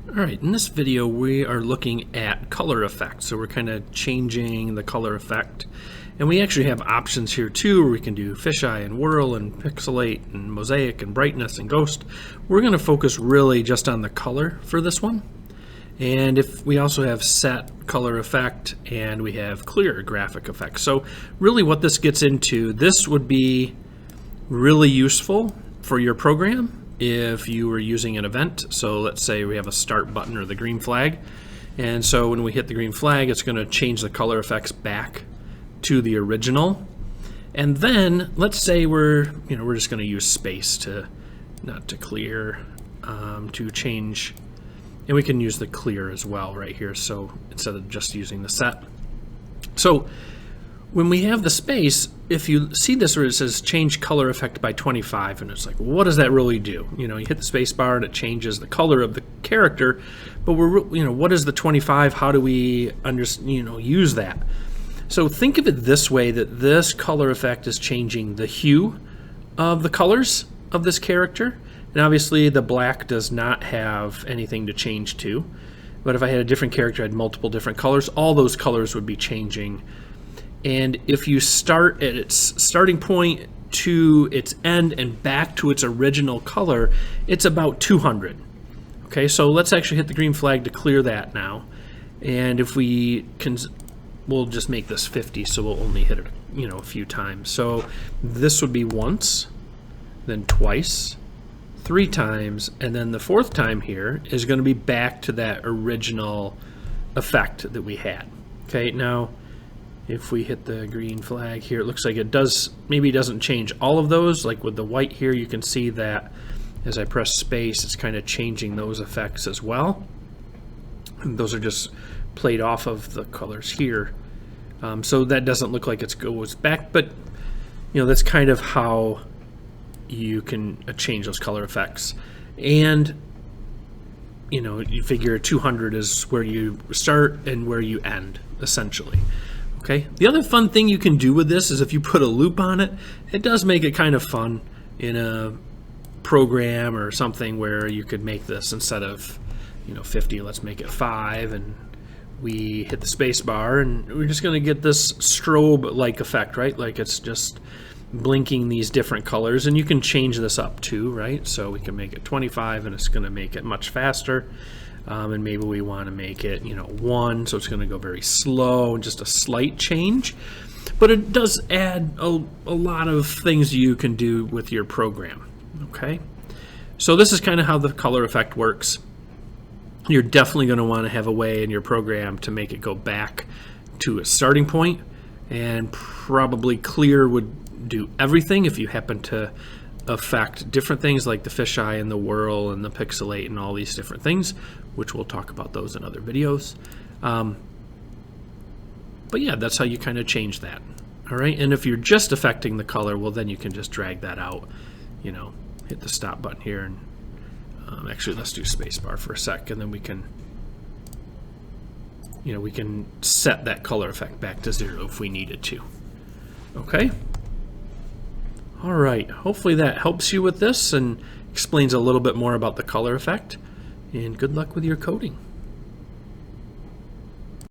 Alright, in this video we are looking at color effects. So we're kind of changing the color effect. And we actually have options here too, where we can do fisheye and whirl and pixelate and mosaic and brightness and ghost. We're going to focus really just on the color for this one. And if we also have set color effect and we have clear graphic effect. So really what this gets into, this would be really useful for your program if you were using an event. So let's say we have a start button or the green flag, and so when we hit the green flag, it's going to change the color effects back to the original. And then let's say we're just going to use space to not to clear to change, and we can use the clear as well right here, so instead of just using the set. So when we have the space, if you see this where it says change color effect by 25, and it's like, well, what does that really do? You hit the space bar and it changes the color of the character, but what is the 25? How do we use that? So think of it this way, that this color effect is changing the hue of the colors of this character. And obviously the black does not have anything to change to, but if I had a different character, I had multiple different colors, all those colors would be changing. And if you start at its starting point to its end and back to its original color, it's about 200. Okay, so let's actually hit the green flag to clear that now. And if we can, we'll just make this 50, so we'll only hit it a few times. So this would be once, then twice, 3 times, and then the 4th time here is going to be back to that original effect that we had. Okay, now if we hit the green flag here, it looks like it does, maybe it doesn't change all of those. Like with the white here, you can see that as I press space, it's kind of changing those effects as well. And those are just played off of the colors here. So that doesn't look like it goes back, but that's kind of how you can change those color effects. And you figure 200 is where you start and where you end, essentially. Okay. The other fun thing you can do with this is if you put a loop on it, it does make it kind of fun in a program or something where you could make this instead of 50, let's make it 5, and we hit the space bar and we're just going to get this strobe like effect, right? Like it's just blinking these different colors, and you can change this up too, right? So we can make it 25 and it's going to make it much faster. And maybe we want to make it 1, so it's going to go very slow, just a slight change. But it does add a lot of things you can do with your program. Okay, so this is kind of how the color effect works. You're definitely going to want to have a way in your program to make it go back to a starting point, and probably clear would do everything if you happen to affect different things like the fisheye and the whirl and the pixelate and all these different things, which we'll talk about those in other videos. But yeah, that's how you kind of change that. All right, and if you're just affecting the color, well, then you can just drag that out, hit the stop button here, and actually let's do spacebar for a sec, and then we can we can set that color effect back to 0 if we needed to. Okay. All right, hopefully that helps you with this and explains a little bit more about the color effect, and good luck with your coding.